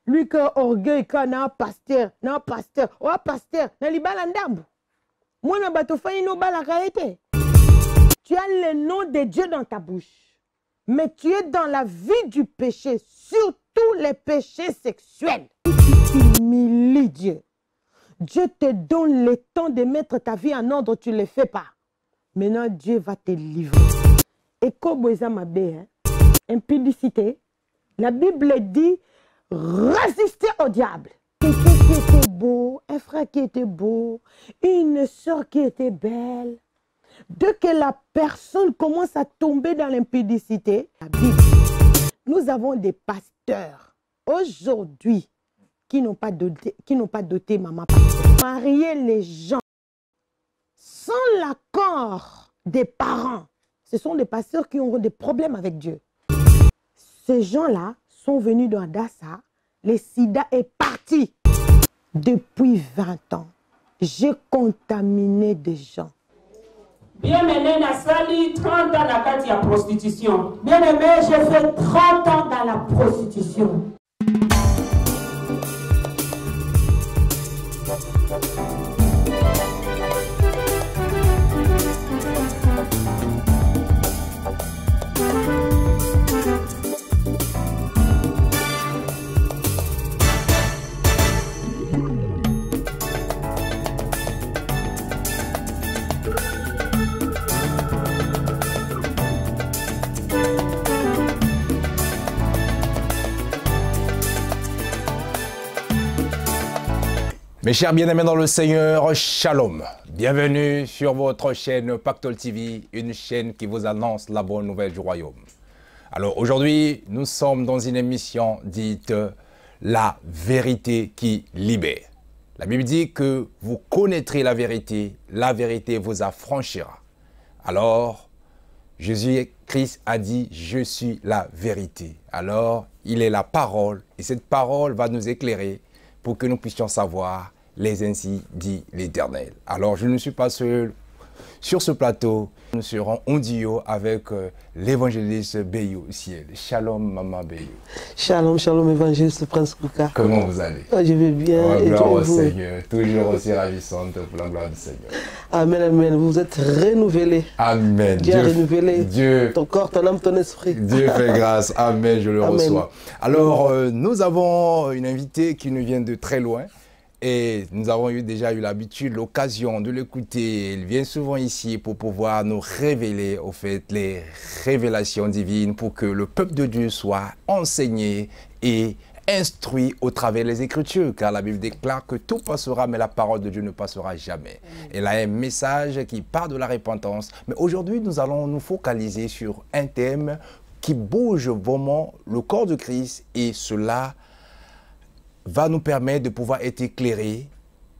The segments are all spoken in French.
Lui que orgueil ka na pasteur, oh pasteur, na libala ndambu. Moi na bato fayi no bala kaete. Tu as le nom de Dieu dans ta bouche, mais tu es dans la vie du péché, surtout les péchés sexuels. Tu humilies Dieu. Dieu te donne le temps de mettre ta vie en ordre, tu ne le fais pas. Maintenant, Dieu va te livrer. Et comme impudicité, la Bible dit résister au diable. Quelqu'un qui était beau, un frère qui était beau, une soeur qui était belle. Dès que la personne commence à tomber dans l'impudicité, la Bible, nous avons des pasteurs aujourd'hui qui n'ont pas doté maman pasteur. Marier les gens sans l'accord des parents, ce sont des pasteurs qui ont des problèmes avec Dieu. Ces gens-là sont venus dans Dassa, le sida est parti. Depuis 20 ans, j'ai contaminé des gens. Bien aimé, Nassali, 30 ans dans la prostitution. Bien aimé, j'ai fait 30 ans dans la prostitution. Mes chers bien-aimés dans le Seigneur, Shalom. Bienvenue sur votre chaîne Pactole TV, une chaîne qui vous annonce la bonne nouvelle du royaume. Alors aujourd'hui, nous sommes dans une émission dite « La vérité qui libère ». La Bible dit que vous connaîtrez la vérité vous affranchira. Alors, Jésus-Christ a dit « Je suis la vérité ». Alors, il est la parole et cette parole va nous éclairer pour que nous puissions savoir les ainsi dit l'Éternel. Alors, je ne suis pas seul sur ce plateau. Nous serons en duo avec l'évangéliste Béyou Ciel. Shalom, Maman Béyou. Shalom, shalom, évangéliste Prince Kouka. Comment vous allez? Je vais bien. Oh, et gloire au vous? Seigneur. Toujours aussi ravissante pour la gloire du Seigneur. Amen, amen. Vous êtes renouvelé. Amen. Dieu a renouvelé Dieu, ton corps, ton âme, ton esprit. Dieu fait grâce. Amen, je le reçois. Alors, nous avons une invitée qui nous vient de très loin. Et nous avons déjà eu l'habitude, l'occasion de l'écouter. Elle vient souvent ici pour pouvoir nous révéler, au fait, les révélations divines pour que le peuple de Dieu soit enseigné et instruit au travers des Écritures. Car la Bible déclare que tout passera, mais la parole de Dieu ne passera jamais. Elle a un message qui part de la repentance. Mais aujourd'hui, nous allons nous focaliser sur un thème qui bouge vraiment le corps de Christ et cela va nous permettre de pouvoir être éclairés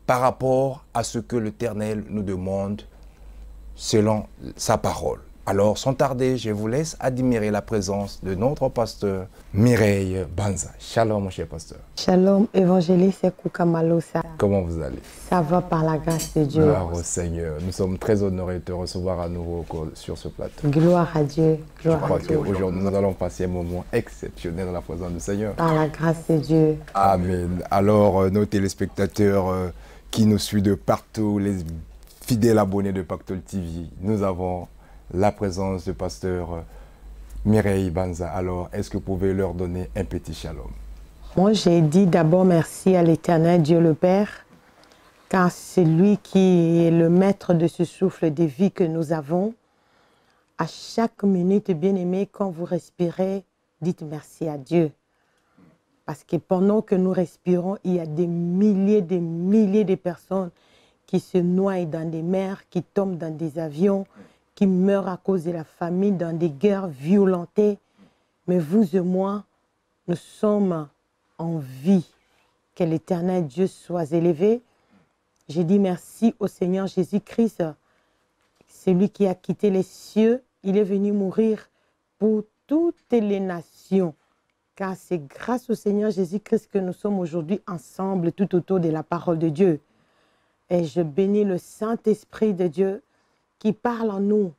par rapport à ce que l'Éternel nous demande selon sa parole. Alors, sans tarder, je vous laisse admirer la présence de notre pasteur Mireille Banza. Shalom, mon cher pasteur. Shalom, évangéliste Kouka Malosa. Comment vous allez? Ça va par la grâce de Dieu. Gloire au Seigneur. Nous sommes très honorés de te recevoir à nouveau sur ce plateau. Gloire à Dieu. Je crois qu'aujourd'hui, nous allons passer un moment exceptionnel dans la présence du Seigneur. Par la grâce de Dieu. Amen. Alors, nos téléspectateurs qui nous suivent de partout, les fidèles abonnés de Pactole TV, nous avons la présence du pasteur Mireille Banza. Alors, est-ce que vous pouvez leur donner un petit shalom? Moi, j'ai dit d'abord merci à l'Éternel, Dieu le Père, car c'est lui qui est le maître de ce souffle de vie que nous avons. À chaque minute, bien-aimé, quand vous respirez, dites merci à Dieu. Parce que pendant que nous respirons, il y a des milliers de personnes qui se noient dans des mers, qui tombent dans des avions, qui meurent à cause de la famine, dans des guerres violentées. Mais vous et moi, nous sommes en vie. Que l'Éternel Dieu soit élevé. J'ai dit merci au Seigneur Jésus-Christ. C'est lui qui a quitté les cieux. Il est venu mourir pour toutes les nations. Car c'est grâce au Seigneur Jésus-Christ que nous sommes aujourd'hui ensemble tout autour de la parole de Dieu. Et je bénis le Saint-Esprit de Dieu qui parle en nous.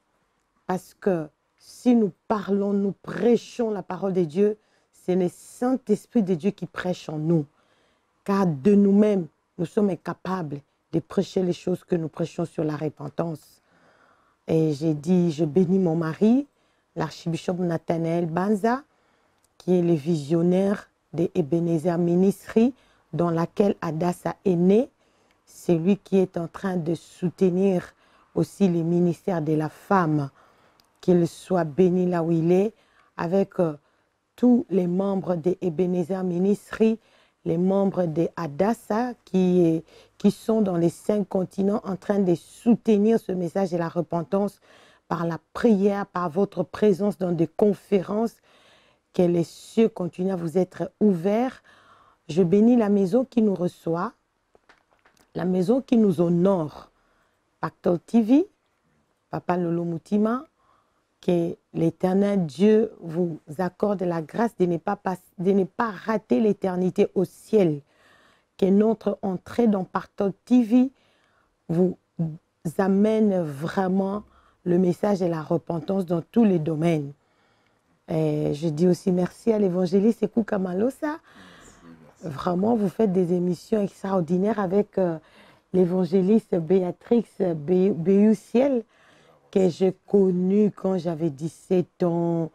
Parce que si nous parlons, nous prêchons la parole de Dieu, c'est le Saint-Esprit de Dieu qui prêche en nous. Car de nous-mêmes, nous sommes incapables de prêcher les choses que nous prêchons sur la repentance. Et j'ai dit, je bénis mon mari, l'archibishop Nathanaël Banza, qui est le visionnaire de Ebenezer Ministry, dans laquelle Adassa est né. C'est lui qui est en train de soutenir aussi le ministère de la femme. Qu'il soit béni là où il est, avec tous les membres de Ebenezer Ministry, les membres de Adassa qui sont dans les 5 continents en train de soutenir ce message de la repentance par la prière, par votre présence dans des conférences, que les cieux continuent à vous être ouverts. Je bénis la maison qui nous reçoit, la maison qui nous honore, Pactol TV, Papa Lolo Moutima, que l'Éternel Dieu vous accorde la grâce de ne pas rater l'éternité au ciel. Que notre entrée dans Pactol TV vous amène vraiment le message de la repentance dans tous les domaines. Et je dis aussi merci à l'évangéliste Ekou Kamalosa. Vraiment, vous faites des émissions extraordinaires avec l'évangéliste Béatrix Béuciel, que j'ai connue quand j'avais 17 ans,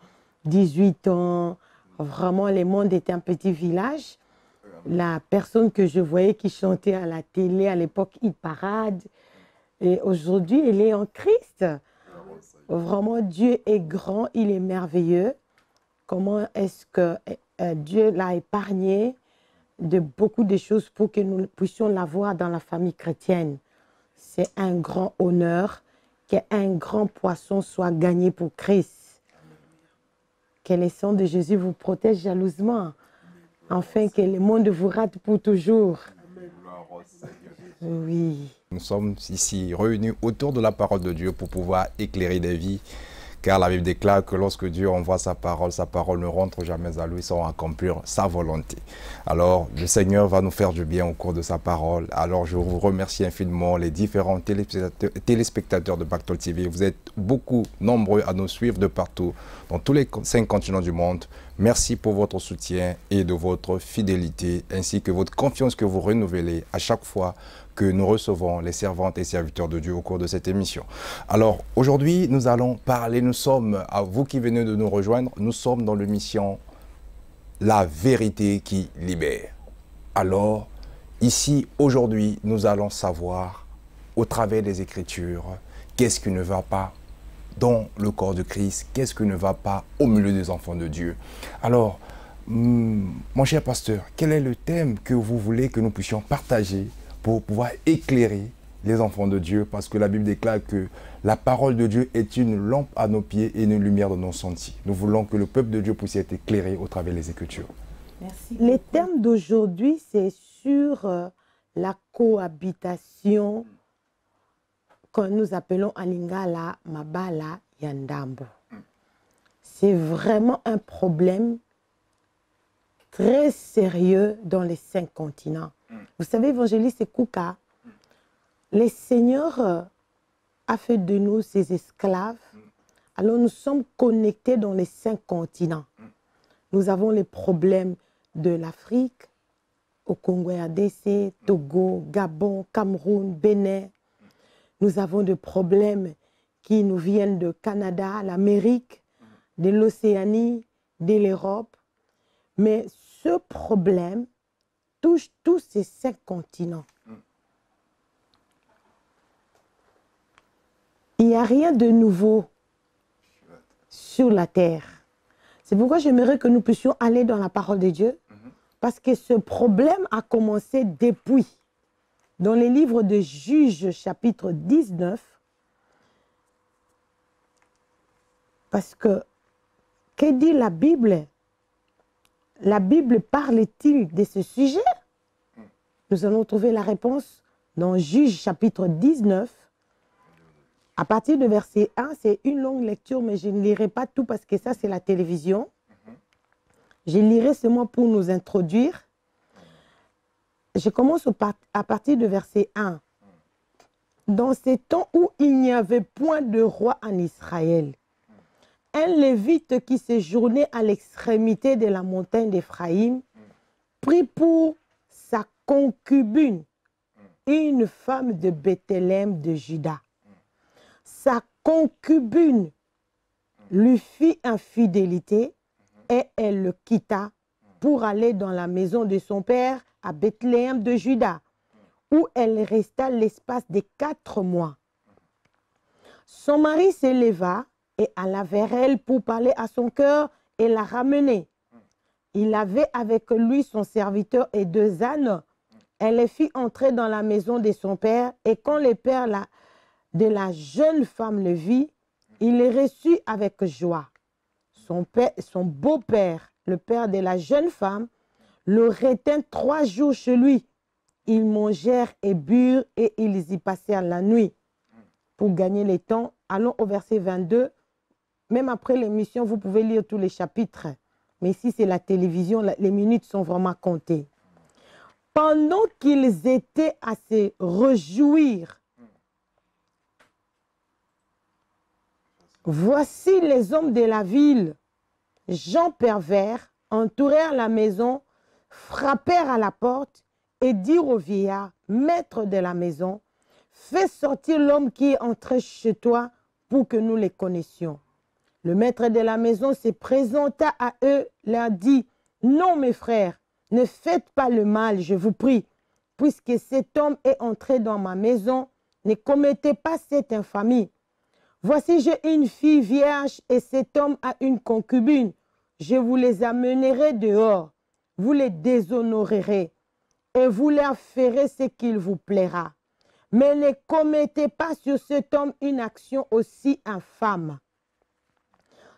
18 ans. Vraiment, le monde était un petit village. La personne que je voyais qui chantait à la télé à l'époque, Hit Parade, et aujourd'hui, elle est en Christ. Vraiment, Dieu est grand, il est merveilleux. Comment est-ce que Dieu l'a épargné de beaucoup de choses pour que nous puissions l'avoir dans la famille chrétienne. C'est un grand honneur qu'un grand poisson soit gagné pour Christ. Que le sang de Jésus vous protège jalousement, afin que le monde vous rate pour toujours. Oui. Nous sommes ici réunis autour de la parole de Dieu pour pouvoir éclairer des vies. Car la Bible déclare que lorsque Dieu envoie sa parole ne rentre jamais à lui sans accomplir sa volonté. Alors, le Seigneur va nous faire du bien au cours de sa parole. Alors, je vous remercie infiniment les différents téléspectateurs de Pactol TV. Vous êtes beaucoup nombreux à nous suivre de partout, dans tous les 5 continents du monde. Merci pour votre soutien et de votre fidélité, ainsi que votre confiance que vous renouvelez à chaque fois que nous recevons les servantes et serviteurs de Dieu au cours de cette émission. Alors, aujourd'hui, nous allons parler, nous sommes, à vous qui venez de nous rejoindre, nous sommes dans l'émission La vérité qui libère. Alors, ici, aujourd'hui, nous allons savoir, au travers des Écritures, qu'est-ce qui ne va pas dans le corps de Christ, qu'est-ce qui ne va pas au milieu des enfants de Dieu. Alors, mon cher pasteur, quel est le thème que vous voulez que nous puissions partager pour pouvoir éclairer les enfants de Dieu, parce que la Bible déclare que la parole de Dieu est une lampe à nos pieds et une lumière dans nos sentiers. Nous voulons que le peuple de Dieu puisse être éclairé au travers des Écritures. Merci. Les thèmes d'aujourd'hui, c'est sur la cohabitation que nous appelons en lingala mabala yandambo. C'est vraiment un problème très sérieux dans les 5 continents. Vous savez, évangéliste Kouka, le Seigneur a fait de nous ses esclaves. Alors nous sommes connectés dans les 5 continents. Nous avons les problèmes de l'Afrique, au Congo RDC, Togo, Gabon, Cameroun, Bénin. Nous avons des problèmes qui nous viennent de Canada, l'Amérique, de l'Océanie, de l'Europe. Mais ce problème touche tous ces 5 continents. Il n'y a rien de nouveau sur la terre. C'est pourquoi j'aimerais que nous puissions aller dans la parole de Dieu, parce que ce problème a commencé depuis. Dans les livres de Juges, chapitre 19, parce que, que dit la Bible? La Bible parle-t-il de ce sujet? Nous allons trouver la réponse dans Juges chapitre 19. À partir de verset 1, c'est une longue lecture, mais je ne lirai pas tout parce que ça, c'est la télévision. Je lirai seulement pour nous introduire. Je commence à partir de verset 1. Dans ces temps où il n'y avait point de roi en Israël, un Lévite qui séjournait à l'extrémité de la montagne d'Éphraïm prit pour sa concubine une femme de Bethléem de Juda. Sa concubine lui fit infidélité et elle le quitta pour aller dans la maison de son père à Bethléem de Juda, où elle resta l'espace de 4 mois. Son mari s'éleva et alla vers elle pour parler à son cœur et la ramener. Il avait avec lui son serviteur et 2 ânes. Elle les fit entrer dans la maison de son père, et quand le père de la jeune femme le vit, il les reçut avec joie. Son beau-père, le père de la jeune femme, le retint 3 jours chez lui. Ils mangèrent et burent et ils y passèrent la nuit. Pour gagner le temps, allons au verset 22. Même après l'émission, vous pouvez lire tous les chapitres. Mais ici, c'est la télévision, les minutes sont vraiment comptées. Pendant qu'ils étaient à se réjouir, voici les hommes de la ville, gens pervers, entourèrent la maison, frappèrent à la porte et dirent au vieillard, maître de la maison, fais sortir l'homme qui est entré chez toi pour que nous les connaissions. Le maître de la maison se présenta à eux, leur dit, non mes frères, ne faites pas le mal, je vous prie, puisque cet homme est entré dans ma maison, ne commettez pas cette infamie. Voici, j'ai une fille vierge et cet homme a une concubine. Je vous les amènerai dehors, vous les déshonorerez et vous leur ferez ce qu'il vous plaira. Mais ne commettez pas sur cet homme une action aussi infâme.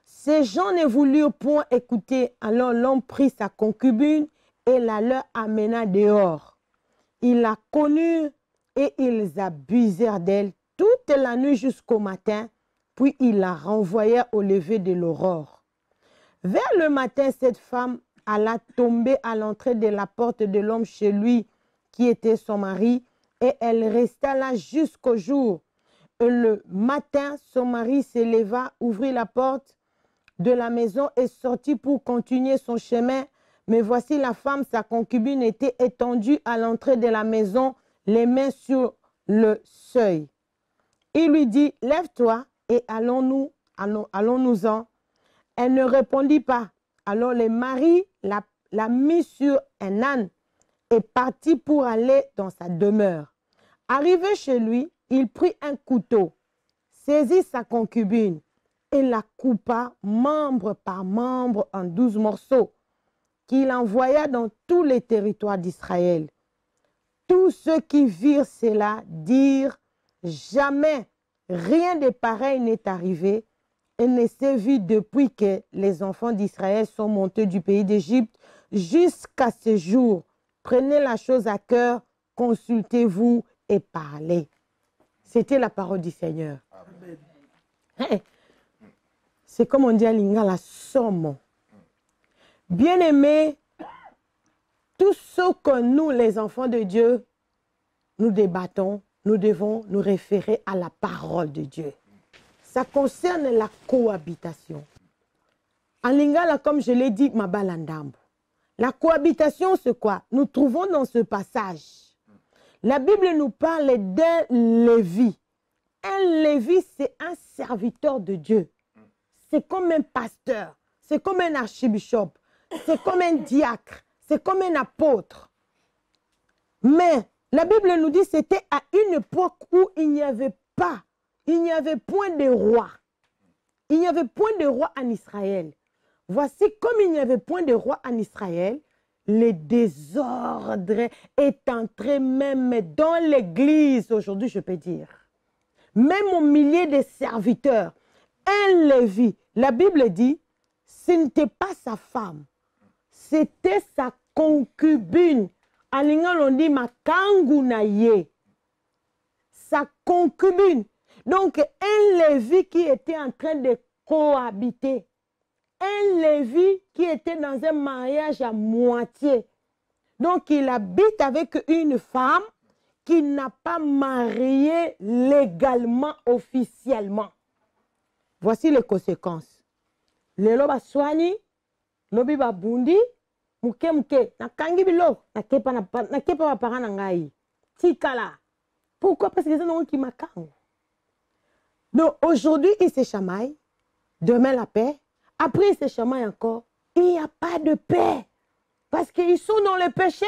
Ces gens ne voulurent point écouter, alors l'homme prit sa concubine et la leur amena dehors. Ils la connurent et ils abusèrent d'elle toute la nuit jusqu'au matin, puis ils la renvoyèrent au lever de l'aurore. Vers le matin, cette femme alla tomber à l'entrée de la porte de l'homme chez lui, qui était son mari, et elle resta là jusqu'au jour. Et le matin, son mari se leva, ouvrit la porte de la maison et sortit pour continuer son chemin. Mais voici la femme, sa concubine, était étendue à l'entrée de la maison, les mains sur le seuil. Il lui dit, lève-toi et allons-nous-en. Elle ne répondit pas. Alors le mari l'a mis sur un âne et partit pour aller dans sa demeure. Arrivé chez lui, il prit un couteau, saisit sa concubine et la coupa membre par membre en 12 morceaux, qu'il envoya dans tous les territoires d'Israël. Tous ceux qui virent cela dirent, jamais rien de pareil n'est arrivé et ne s'est vu depuis que les enfants d'Israël sont montés du pays d'Égypte jusqu'à ce jour. Prenez la chose à cœur, consultez-vous et parlez. C'était la parole du Seigneur. Hey, c'est comme on dit à Lingala, somme. Bien-aimés, tout ce que nous, les enfants de Dieu, nous débattons, nous devons nous référer à la parole de Dieu. Ça concerne la cohabitation. En Lingala, comme je l'ai dit, Mabalandambo. La cohabitation, c'est quoi? Nous trouvons dans ce passage. La Bible nous parle d'un Lévi. Un Lévi, c'est un serviteur de Dieu. C'est comme un pasteur. C'est comme un archibishop. C'est comme un diacre. C'est comme un apôtre. Mais la Bible nous dit que c'était à une époque où il n'y avait point de roi. Il n'y avait point de roi en Israël. Voici, comme il n'y avait point de roi en Israël, le désordre est entré même dans l'église, aujourd'hui je peux dire. Même au milieu des serviteurs. Un Lévi, la Bible dit, ce n'était pas sa femme, c'était sa concubine. En lingala, on dit ma kangunaye. Sa concubine. Donc, un Lévi qui était en train de cohabiter. Un Lévi qui était dans un mariage à moitié. Donc, il habite avec une femme qui n'a pas marié légalement, officiellement. Voici les conséquences. lelo baswani, lobi babundi, muke muke, nakangi bilo, nakepa bapara na ngai. Tikala. Pourquoi? Parce que c'est un qui m'accorde. Donc aujourd'hui, ils se chamaillent, demain la paix, après ils se chamaillent encore, il n'y a pas de paix. Parce qu'ils sont dans le péché.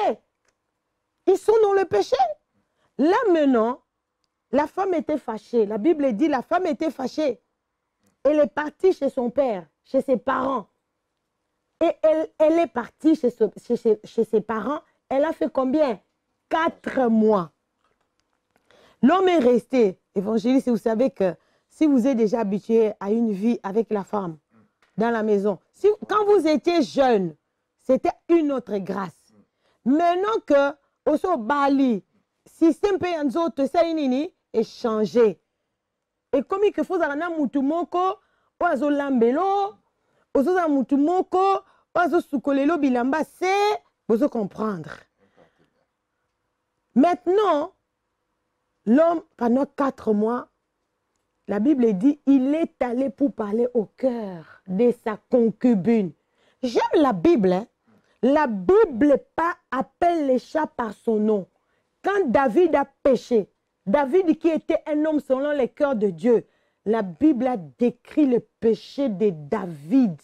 Ils sont dans le péché. Là maintenant, la femme était fâchée. La Bible dit la femme était fâchée. Elle est partie chez son père, chez ses parents. Et elle est partie chez ses parents. Elle a fait combien? 4 mois. L'homme est resté. Évangéliste, vous savez que si vous êtes déjà habitué à une vie avec la femme dans la maison, quand vous étiez jeune, c'était une autre grâce. Maintenant que au Bali, système payanzo te sainini est changé. Et comme il faut avoir un mutumoko, oazo lambelo, ozo mutumoko, oazo sukolelo bilamba, c'est vous comprendre. Maintenant, l'homme, pendant 4 mois, la Bible dit, il est allé pour parler au cœur de sa concubine. J'aime la Bible. Hein? La Bible pas appelle les chats par son nom. Quand David a péché, David qui était un homme selon le cœur de Dieu, la Bible a décrit le péché de David.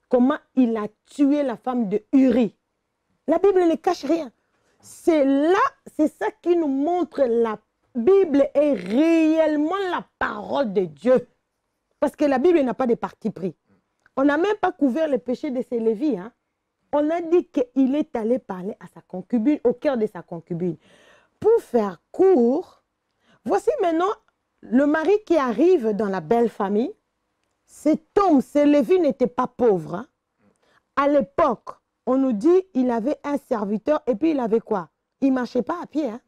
Comment il a tué la femme de Uri. La Bible ne cache rien. C'est là, c'est ça qui nous montre la Bible est réellement la parole de Dieu. Parce que la Bible n'a pas de parti pris. On n'a même pas couvert le péché de ses Lévites. Hein? On a dit qu'il est allé parler à sa concubine, au cœur de sa concubine. Pour faire court, voici maintenant le mari qui arrive dans la belle famille. Cet homme, ce Lévi n'était pas pauvre. Hein? À l'époque, on nous dit qu'il avait un serviteur et puis il avait quoi? Il ne marchait pas à pied. Hein?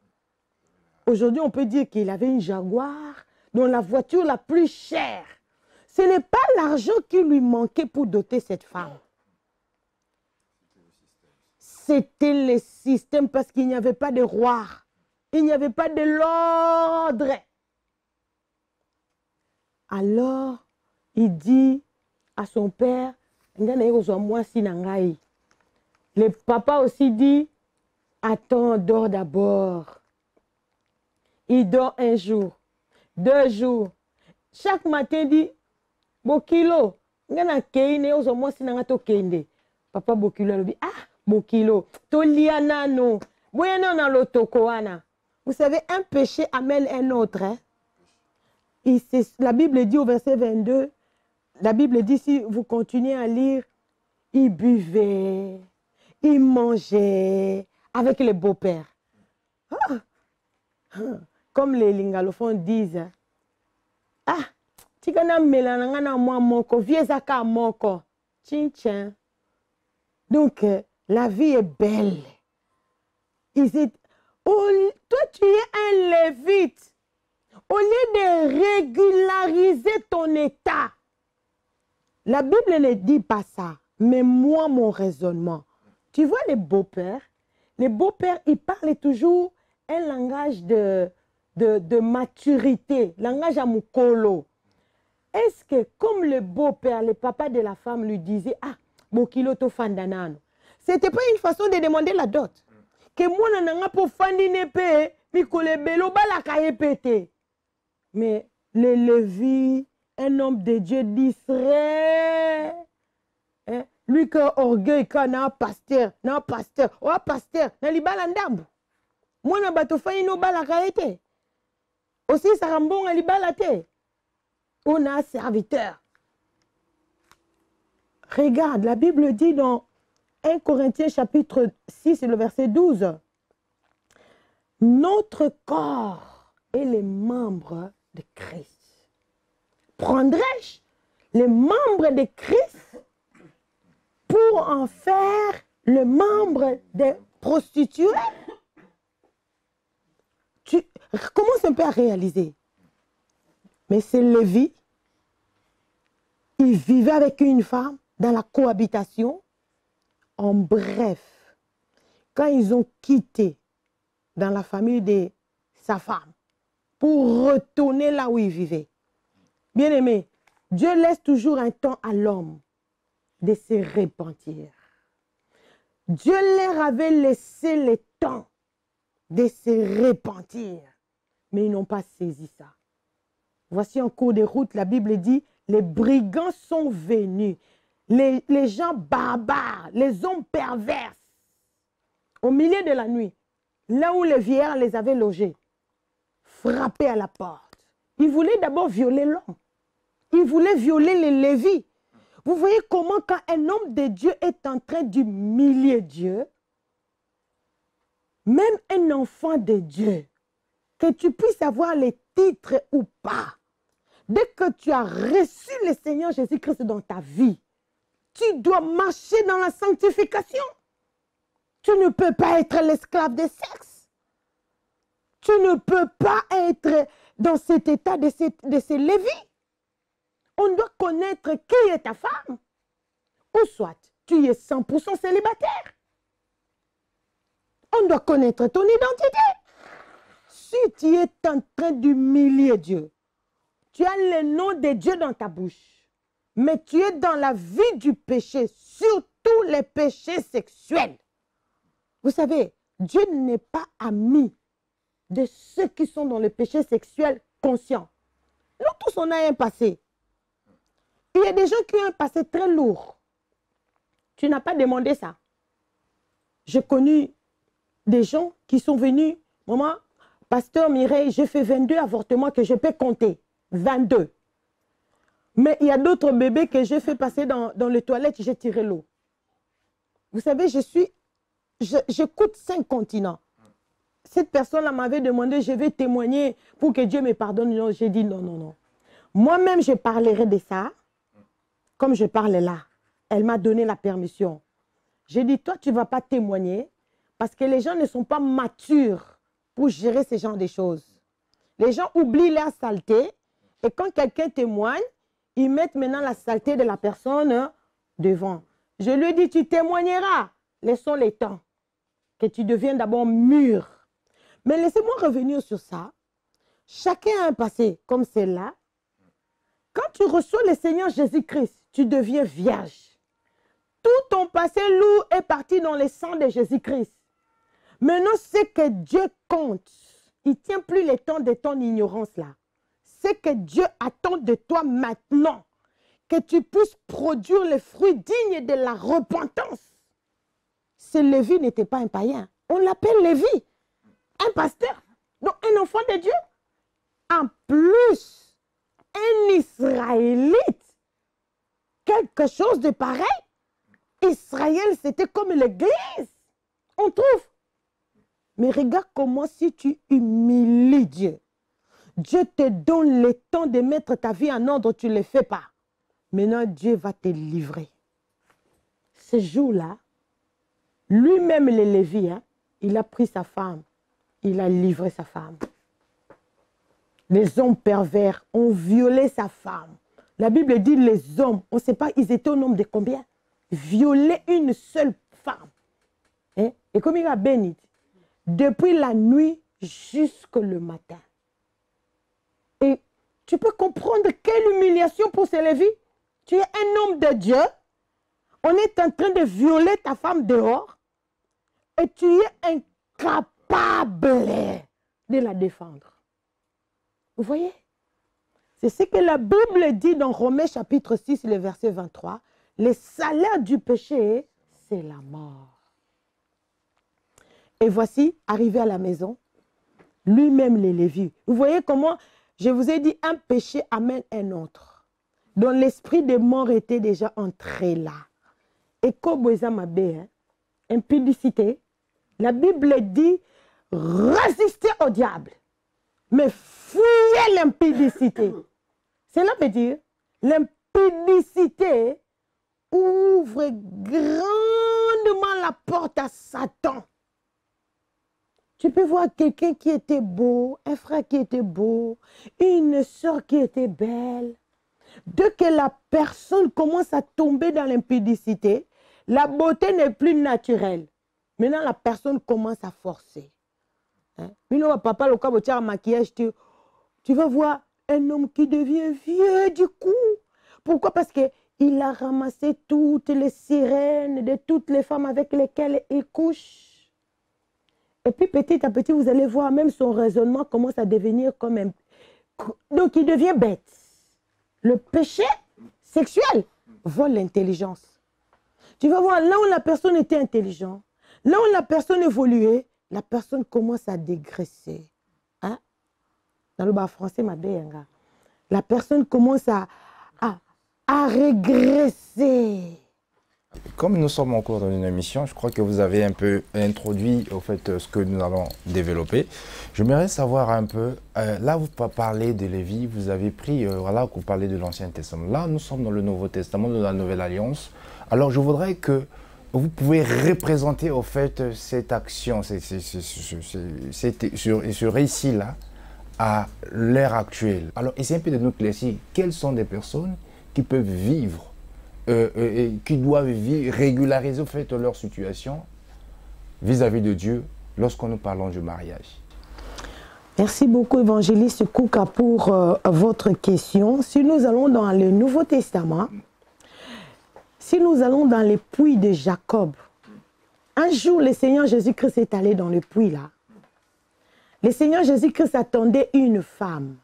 Aujourd'hui, on peut dire qu'il avait une Jaguar, dont la voiture la plus chère. Ce n'est pas l'argent qui lui manquait pour doter cette femme. C'était le système parce qu'il n'y avait pas de roi. Il n'y avait pas de l'ordre. Alors, il dit à son père, le papa aussi dit, attends, dors d'abord. Il dort 1 jour, 2 jours. Chaque matin, il dit, Bokilo, papa Bokilo, dit, ah, Bokilo, Toliana, non. Vous savez, un péché amène un autre. Hein? La Bible dit au verset 22, la Bible dit, si vous continuez à lire, il buvait, il mangeait avec les beaux-pères. Ah. Comme les lingalophones disent, ah, tikana melanangana moi moko, viezaka moko, tchin. Donc, la vie est belle. Toi, tu es un lévite. Au lieu de régulariser ton état, la Bible ne dit pas ça, mais moi, mon raisonnement. Tu vois les beaux-pères, ils parlent toujours un langage de maturité, langage à mukolo. Est-ce que comme le beau-père, le papa de la femme lui disait, ah, bokilo to fandanano, c'était pas une façon de demander la dot. Que moi, nananga po fandine pe, mikole belo balaka epete. Mais le Lévi, un homme de Dieu d'Israël, hein, lui qui a orgueil, quand na pasteur, oh pasteur, na li balandambu. Moi, na bato fa ino balaka ete. Aussi, ça rambon à li balate. On a un serviteur. Regarde, la Bible dit dans 1 Corinthiens chapitre 6, le verset 12. Notre corps est les membres de Christ. Prendrais-je les membres de Christ pour en faire le membre des prostituées? Tu commences un peu à réaliser. Mais c'est Lévi. Il vivait avec une femme dans la cohabitation. En bref, quand ils ont quitté dans la famille de sa femme pour retourner là où il vivait, bien aimé, Dieu laisse toujours un temps à l'homme de se repentir. Dieu leur avait laissé le temps de se repentir, mais ils n'ont pas saisi ça. Voici en cours de route, la Bible dit, les brigands sont venus, les gens barbares, les hommes pervers, au milieu de la nuit, là où les vieillards les avaient logés, frappés à la porte. Ils voulaient d'abord violer l'homme. Ils voulaient violer les Lévites. Vous voyez comment quand un homme de Dieu est en train d'humilier Dieu, même un enfant de Dieu, que tu puisses avoir les titres ou pas, dès que tu as reçu le Seigneur Jésus-Christ dans ta vie, tu dois marcher dans la sanctification. Tu ne peux pas être l'esclave de sexe. Tu ne peux pas être dans cet état de ces Lévites. On doit connaître qui est ta femme. Ou soit, tu es 100% célibataire. On doit connaître ton identité. Si tu es en train d'humilier Dieu, tu as le nom de Dieu dans ta bouche, mais tu es dans la vie du péché, surtout les péchés sexuels. Vous savez, Dieu n'est pas ami de ceux qui sont dans le péché sexuel conscient. Nous tous, on a un passé. Il y a des gens qui ont un passé très lourd. Tu n'as pas demandé ça. J'ai connu des gens qui sont venus, maman, pasteur Mireille, j'ai fait 22 avortements que je peux compter. 22. Mais il y a d'autres bébés que j'ai fait passer dans les toilettes, j'ai tiré l'eau. Vous savez, j'écoute 5 continents. Cette personne-là m'avait demandé, je vais témoigner pour que Dieu me pardonne. Non, j'ai dit non, non, non. Moi-même, je parlerai de ça, comme je parle là. Elle m'a donné la permission. J'ai dit, toi, tu ne vas pas témoigner parce que les gens ne sont pas matures pour gérer ce genre de choses. Les gens oublient leur saleté et quand quelqu'un témoigne, ils mettent maintenant la saleté de la personne devant. Je lui ai dit, tu témoigneras. Laissons les temps. Que tu deviennes d'abord mûr. Mais laissez-moi revenir sur ça. Chacun a un passé comme celle-là. Quand tu reçois le Seigneur Jésus-Christ, tu deviens vierge. Tout ton passé lourd est parti dans le sang de Jésus-Christ. Maintenant, ce que Dieu compte, il ne tient plus le temps de ton ignorance là. Ce que Dieu attend de toi maintenant, que tu puisses produire les fruits dignes de la repentance. Ce Lévi n'était pas un païen. On l'appelle Lévi, un pasteur, donc un enfant de Dieu. En plus, un Israélite, quelque chose de pareil. Israël, c'était comme l'Église. On trouve. Mais regarde comment si tu humilies Dieu. Dieu te donne le temps de mettre ta vie en ordre, tu ne le fais pas. Maintenant, Dieu va te livrer. Ce jour-là, lui-même, le Lévi, il a pris sa femme, il a livré sa femme. Les hommes pervers ont violé sa femme. La Bible dit les hommes, on ne sait pas, ils étaient au nombre de combien? Violer une seule femme. Hein? Et comme il a béni, depuis la nuit jusqu'au matin. Et tu peux comprendre quelle humiliation pour ce Lévi. Tu es un homme de Dieu. On est en train de violer ta femme dehors. Et tu es incapable de la défendre. Vous voyez? C'est ce que la Bible dit dans Romains chapitre 6, le verset 23. Le salaire du péché, c'est la mort. Et voici, arrivé à la maison, lui-même les Lévi. Vous voyez comment, je vous ai dit, un péché amène un autre. Dont l'esprit de mort était déjà entré là. Et comme impudicité, la Bible dit, résistez au diable, mais fuyez l'impudicité. Cela veut dire, l'impudicité ouvre grandement la porte à Satan. Tu peux voir quelqu'un qui était beau, un frère qui était beau, une soeur qui était belle. Dès que la personne commence à tomber dans l'impudicité, la beauté n'est plus naturelle. Maintenant, la personne commence à forcer. Papa, le maquillage, tu vas voir un homme qui devient vieux du coup. Pourquoi? Parce qu'il Il a ramassé toutes les sirènes de toutes les femmes avec lesquelles il couche. Et puis petit à petit, vous allez voir, même son raisonnement commence à devenir comme un... Donc il devient bête. Le péché sexuel vole l'intelligence. Tu vas voir, là où la personne était intelligente, là où la personne évoluait, la personne commence à dégraisser. Hein? Dans le bas français, ma belle, la personne commence à régresser. Comme nous sommes en cours d'une émission, je crois que vous avez un peu introduit au fait ce que nous allons développer. J'aimerais savoir un peu, là vous parlez de Lévi, vous avez pris, voilà, vous parlez de l'Ancien Testament. Là nous sommes dans le Nouveau Testament, dans la Nouvelle Alliance. Alors je voudrais que vous pouvez représenter au fait cette action, ce récit-là à l'ère actuelle. Alors essayez un peu de nous éclaircir quelles sont des personnes qui peuvent vivre et qui doivent régulariser au fait leur situation vis-à-vis de Dieu lorsqu'on nous parlons du mariage. Merci beaucoup, évangéliste Kouka, pour votre question. Si nous allons dans le Nouveau Testament, si nous allons dans les puits de Jacob, un jour le Seigneur Jésus-Christ est allé dans le puits là. Le Seigneur Jésus-Christ attendait une femme.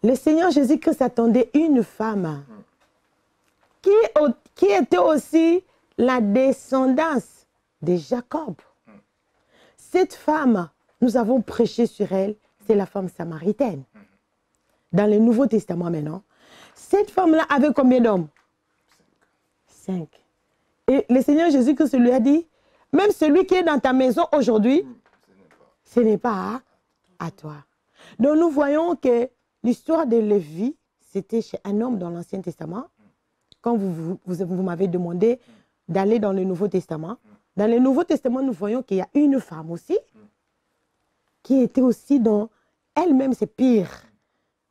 Le Seigneur Jésus-Christ attendait une femme qui était aussi la descendance de Jacob. Cette femme, nous avons prêché sur elle, c'est la femme samaritaine. Dans le Nouveau Testament maintenant, cette femme-là avait combien d'hommes? 5. Et le Seigneur Jésus-Christ lui a dit, même celui qui est dans ta maison aujourd'hui, ce n'est pas à toi. Donc nous voyons que l'histoire de Lévi, c'était chez un homme dans l'Ancien Testament. Quand vous m'avez demandé d'aller dans le Nouveau Testament, dans le Nouveau Testament, nous voyons qu'il y a une femme aussi, qui était aussi dans elle-même, c'est pire.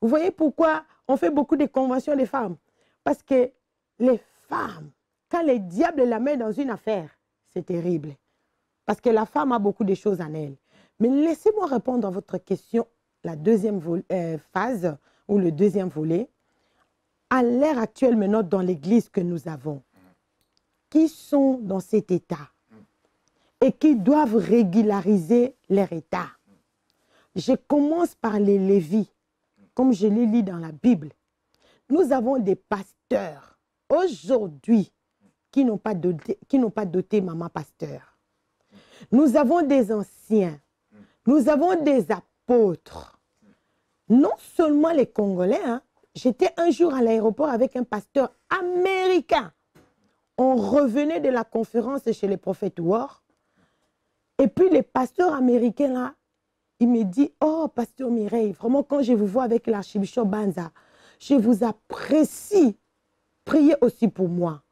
Vous voyez pourquoi on fait beaucoup de conventions des femmes? Parce que les femmes, quand le diable la met dans une affaire, c'est terrible. Parce que la femme a beaucoup de choses en elle. Mais laissez-moi répondre à votre question, la deuxième phase, ou le deuxième volet. À l'ère actuelle, maintenant, dans l'église que nous avons, qui sont dans cet état et qui doivent régulariser leur état. Je commence par les Lévis, comme je les lis dans la Bible. Nous avons des pasteurs aujourd'hui qui n'ont pas doté maman pasteur. Nous avons des anciens, nous avons des apôtres. Non seulement les Congolais, hein. J'étais un jour à l'aéroport avec un pasteur américain. On revenait de la conférence chez les prophètes War. Et puis les pasteurs américains là, il me dit, oh pasteur Mireille, vraiment quand je vous vois avec l'archibishop Banza, je vous apprécie. Priez aussi pour moi.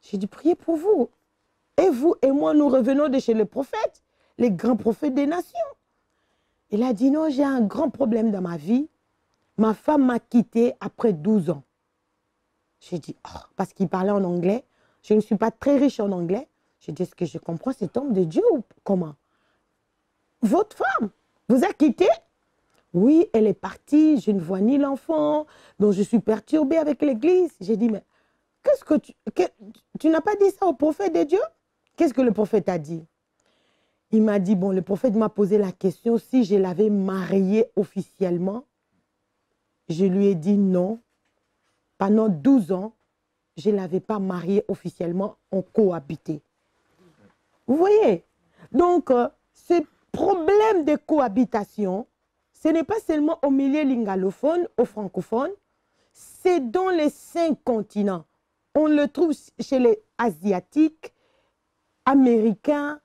J'ai dit, priez pour vous. Et vous et moi, nous revenons de chez les prophètes, les grands prophètes des nations. Il a dit, non, j'ai un grand problème dans ma vie. Ma femme m'a quitté après 12 ans. J'ai dit, oh, parce qu'il parlait en anglais. Je ne suis pas très riche en anglais. J'ai dit, est-ce que je comprends cet homme de Dieu ou comment? Votre femme vous a quitté? Oui, elle est partie, je ne vois ni l'enfant, donc je suis perturbée avec l'église. J'ai dit, mais qu'est-ce que tu n'as pas dit ça au prophète de Dieu? Qu'est-ce que le prophète a dit? Il m'a dit, bon, le prophète m'a posé la question si je l'avais mariée officiellement. Je lui ai dit non. Pendant 12 ans, je ne l'avais pas mariée officiellement, on cohabitait. Vous voyez? Donc, ce problème de cohabitation, ce n'est pas seulement au milieu lingalophone, au francophone, c'est dans les 5 continents. On le trouve chez les Asiatiques, Américains,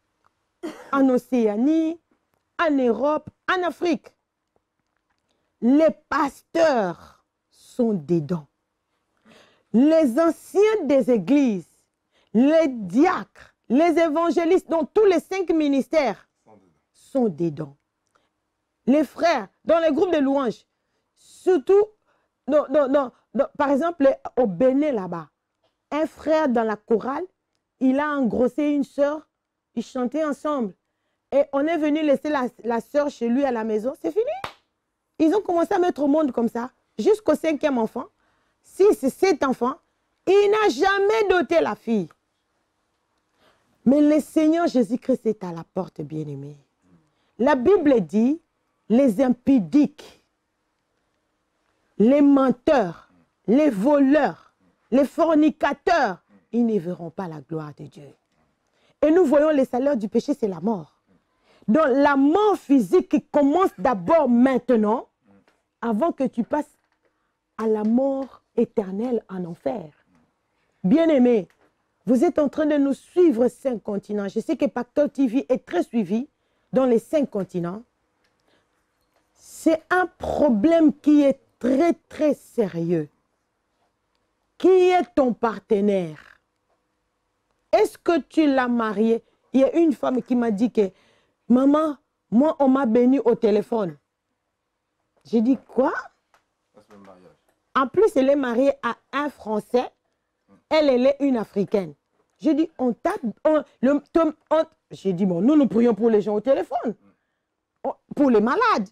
en Océanie, en Europe, en Afrique. Les pasteurs sont dedans. Les anciens des églises, les diacres, les évangélistes, dans tous les 5 ministères, sont dedans. Les frères, dans les groupes de louanges, surtout, par exemple, au Bénin là-bas, un frère dans la chorale, il a engrossé une sœur, ils chantaient ensemble. Et on est venu laisser la sœur chez lui à la maison, c'est fini. Ils ont commencé à mettre au monde comme ça, jusqu'au 5e enfant. 6, 7 enfants, il n'a jamais doté la fille. Mais le Seigneur Jésus-Christ est à la porte, bien-aimé. La Bible dit, les impudiques, les menteurs, les voleurs, les fornicateurs, ils ne verront pas la gloire de Dieu. Et nous voyons les salaires du péché, c'est la mort. Donc la mort physique commence d'abord maintenant, avant que tu passes à la mort éternelle en enfer. Bien-aimés, vous êtes en train de nous suivre 5 continents. Je sais que Pacteur TV est très suivi dans les 5 continents. C'est un problème qui est très, très sérieux. Qui est ton partenaire? Est-ce que tu l'as marié? Il y a une femme qui m'a dit que, maman, moi, on m'a béni au téléphone. J'ai dit, quoi? En plus, elle est mariée à un Français. Elle est une Africaine. J'ai dit, j'ai dit, bon, nous prions pour les gens au téléphone. Pour les malades.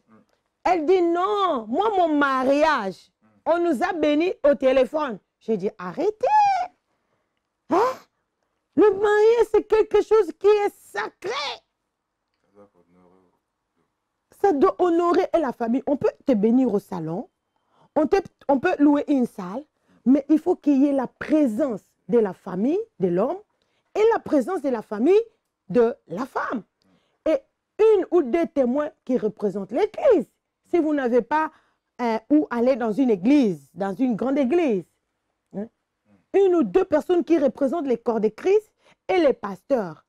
Elle dit, non, moi, mon mariage, on nous a bénis au téléphone. J'ai dit, arrêtez. Hein? Le mariage, c'est quelque chose qui est sacré. Ça doit honorer la famille. On peut te bénir au salon. On peut louer une salle. Mais il faut qu'il y ait la présence de la famille, de l'homme, et la présence de la famille de la femme. Et 1 ou 2 témoins qui représentent l'église. Si vous n'avez pas où aller dans une église, dans une grande église, hein, 1 ou 2 personnes qui représentent les corps de Christ et les pasteurs.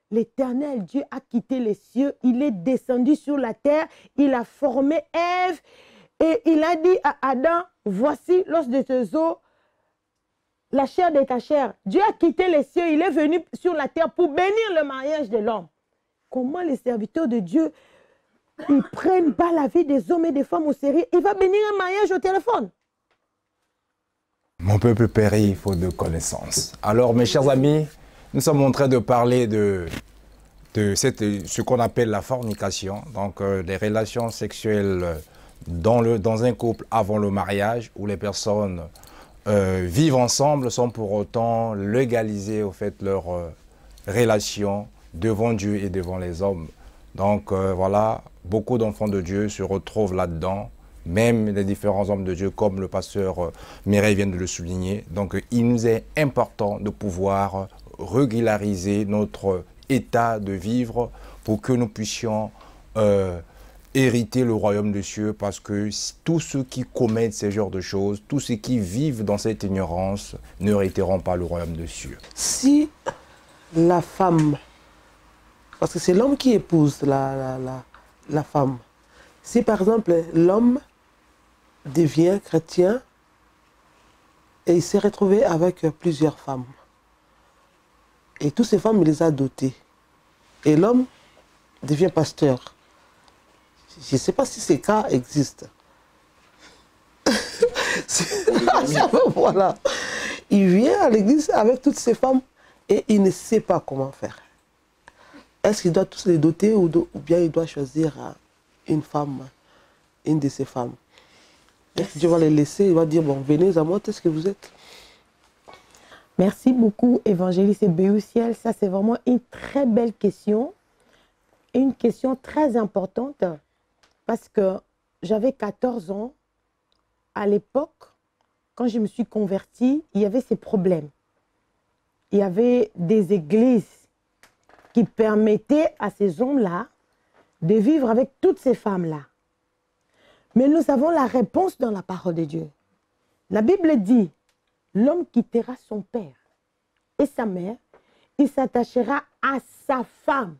L'Éternel Dieu a quitté les cieux, il est descendu sur la terre, il a formé Ève et il a dit à Adam, voici l'os de tes os, la chair de ta chair. Dieu a quitté les cieux, il est venu sur la terre pour bénir le mariage de l'homme. Comment les serviteurs de Dieu, ils ne prennent pas la vie des hommes et des femmes au sérieux? Il va bénir un mariage au téléphone. Mon peuple périt faute de connaissance. Alors, mes chers amis, nous sommes en train de parler de ce qu'on appelle la fornication, donc des relations sexuelles dans un couple avant le mariage, où les personnes vivent ensemble sans pour autant légaliser au fait leur relation devant Dieu et devant les hommes. Donc voilà, beaucoup d'enfants de Dieu se retrouvent là-dedans, même les différents hommes de Dieu, comme le pasteur Mireille vient de le souligner. Donc il nous est important de pouvoir régulariser notre état de vivre pour que nous puissions hériter le royaume des cieux, parce que tous ceux qui commettent ce genre de choses, tous ceux qui vivent dans cette ignorance n'hériteront pas le royaume des cieux. Si la femme, parce que c'est l'homme qui épouse la femme, si par exemple l'homme devient chrétien et il s'est retrouvé avec plusieurs femmes, et toutes ces femmes, il les a dotées, et l'homme devient pasteur, je ne sais pas si ces cas existent. Voilà. Il vient à l'église avec toutes ces femmes et il ne sait pas comment faire. Est-ce qu'il doit tous les doter ou bien il doit choisir une femme, une de ces femmes? Est-ce que Dieu va les laisser? Il va dire, bon, venez à moi, qu'est-ce que vous êtes? Merci beaucoup, évangéliste Béouciel. Ça, c'est vraiment une très belle question. Une question très importante. Parce que j'avais 14 ans. À l'époque, quand je me suis convertie, il y avait ces problèmes. Il y avait des églises qui permettaient à ces hommes-là de vivre avec toutes ces femmes-là. Mais nous avons la réponse dans la parole de Dieu. La Bible dit, l'homme quittera son père et sa mère, il s'attachera à sa femme,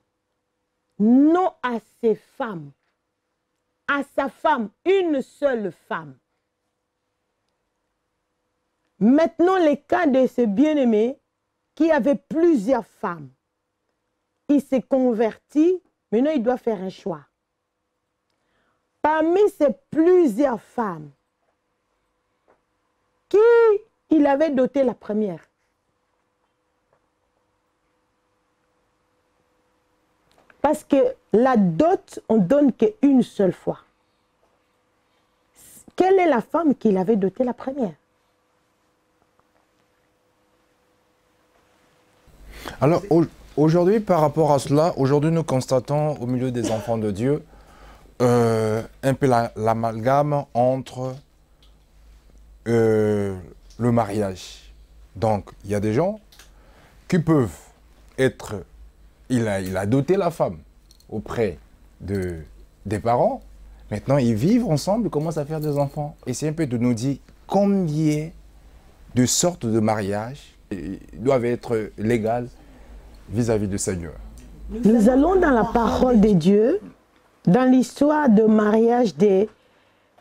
non à ses femmes. À sa femme, une seule femme. Maintenant, le cas de ce bien-aimé qui avait plusieurs femmes, il s'est converti, maintenant il doit faire un choix. Parmi ces plusieurs femmes, qui il avait doté la première? Parce que la dot, on donne qu'une seule fois. Quelle est la femme qu'il avait dotée la première? Alors, aujourd'hui, par rapport à cela, aujourd'hui, nous constatons au milieu des enfants de Dieu un peu l'amalgame entre le mariage. Donc, il y a des gens qui peuvent être... Il a doté la femme auprès des parents. Maintenant, ils vivent ensemble, ils commencent à faire des enfants. Et c'est un peu de nous dire combien de sortes de mariages doivent être légales vis-à-vis du Seigneur. Nous allons dans la parole de Dieu, dans l'histoire de mariage de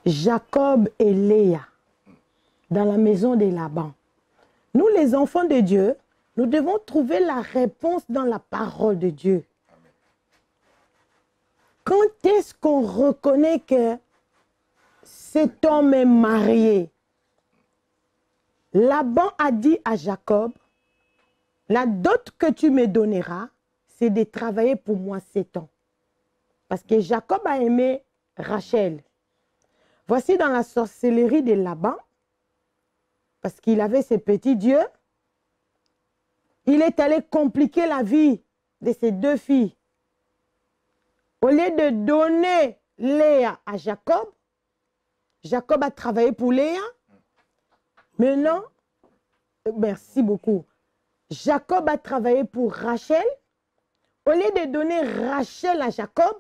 Jacob et Léa, dans la maison de Laban. Nous, les enfants de Dieu, nous devons trouver la réponse dans la parole de Dieu. Quand est-ce qu'on reconnaît que cet homme est marié? Laban a dit à Jacob, la dot que tu me donneras, c'est de travailler pour moi 7 ans. Parce que Jacob a aimé Rachel. Voici dans la sorcellerie de Laban, parce qu'il avait ses petits dieux, il est allé compliquer la vie de ses 2 filles. Au lieu de donner Léa à Jacob, Jacob a travaillé pour Léa. Maintenant, merci beaucoup. Jacob a travaillé pour Rachel. Au lieu de donner Rachel à Jacob,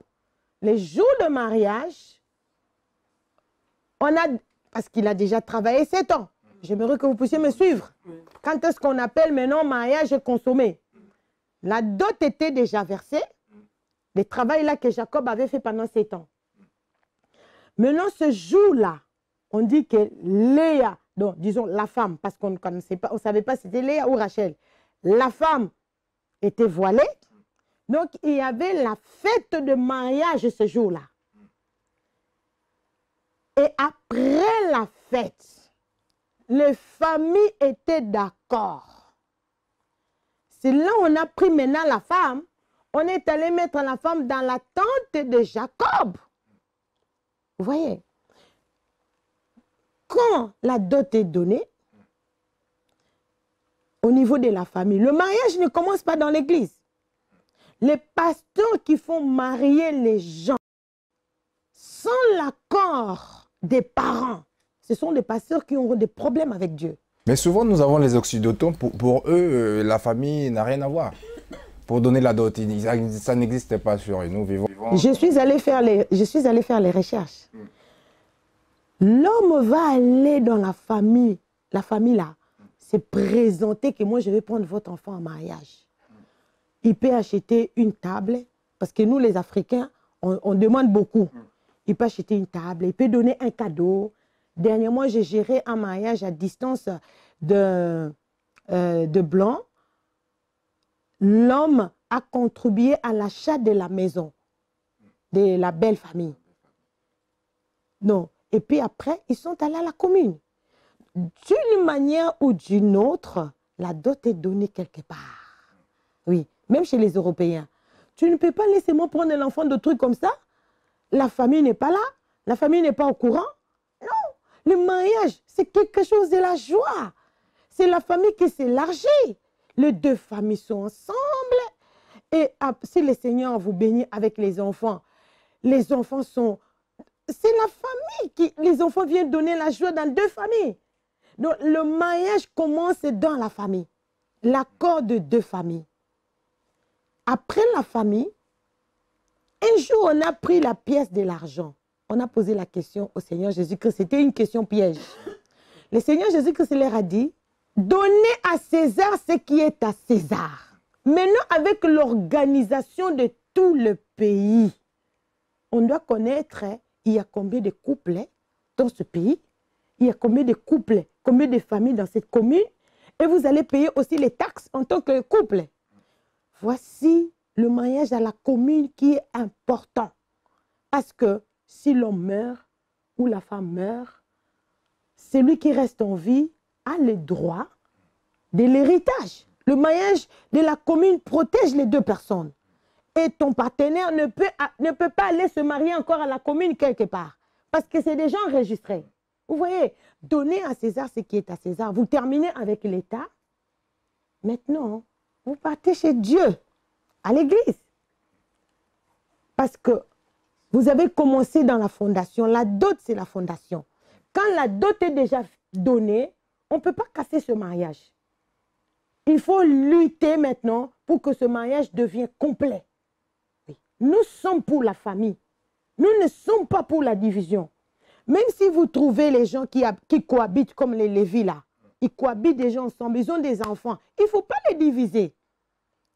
les jours de mariage, parce qu'il a déjà travaillé 7 ans. J'aimerais que vous puissiez me suivre. Quand est-ce qu'on appelle maintenant mariage consommé? La dot était déjà versée. Le travail là que Jacob avait fait pendant 7 ans. Maintenant, ce jour-là, on dit que Léa, donc disons la femme, parce qu'on ne connaissait pas, on ne savait pas si c'était Léa ou Rachel. La femme était voilée. Donc, il y avait la fête de mariage ce jour-là. Et après la fête, les familles étaient d'accord. C'est là où on a pris maintenant la femme. On est allé mettre la femme dans la tente de Jacob. Vous voyez? Quand la dot est donnée, au niveau de la famille, le mariage ne commence pas dans l'église. Les pasteurs qui font marier les gens sans l'accord des parents, ce sont des pasteurs qui ont des problèmes avec Dieu. Mais souvent, nous avons les Occidentaux, pour eux, la famille n'a rien à voir. Pour donner la dot, ça n'existait pas sur eux. Nous vivons... Je suis allé faire les recherches. L'homme va aller dans la famille là, se présenter que moi je vais prendre votre enfant en mariage. Il peut acheter une table, parce que nous les Africains, on demande beaucoup. Il peut acheter une table, il peut donner un cadeau. Dernièrement, j'ai géré un mariage à distance de blanc. L'homme a contribué à l'achat de la maison, de la belle famille. Non. Et puis après, ils sont allés à la commune. D'une manière ou d'une autre, la dot est donnée quelque part. Oui, même chez les Européens. Tu ne peux pas laisser moi prendre l'enfant de trucs comme ça. La famille n'est pas là. La famille n'est pas au courant. Non, le mariage, c'est quelque chose de la joie. C'est la famille qui s'élargit. Les 2 familles sont ensemble. Et si le Seigneur vous bénit avec les enfants sont... C'est la famille qui... Les enfants viennent donner la joie dans 2 familles. Donc, le mariage commence dans la famille. L'accord de 2 familles. Après la famille, un jour, on a pris la pièce de l'argent. On a posé la question au Seigneur Jésus-Christ. C'était une question piège. Le Seigneur Jésus-Christ leur a dit, donnez à César ce qui est à César. Maintenant, avec l'organisation de tout le pays, on doit connaître, il y a combien de couples dans ce pays, il y a combien de couples, combien de familles dans cette commune, et vous allez payer aussi les taxes en tant que couple. Voici le mariage à la commune qui est important. Parce que si l'homme meurt ou la femme meurt, celui qui reste en vie a le droit de l'héritage. Le mariage de la commune protège les 2 personnes. Et ton partenaire ne peut pas aller se marier encore à la commune quelque part. Parce que c'est des gens enregistrés. Vous voyez, donner à César ce qui est à César. Vous terminez avec l'État. Maintenant, vous partez chez Dieu, à l'église. Parce que vous avez commencé dans la fondation. La dot, c'est la fondation. Quand la dot est déjà donnée, on ne peut pas casser ce mariage. Il faut lutter maintenant pour que ce mariage devienne complet. Oui. Nous sommes pour la famille. Nous ne sommes pas pour la division. Même si vous trouvez les gens qui cohabitent comme les Lévis là, ils cohabitent des gens ensemble, ils ont des enfants, il ne faut pas les diviser.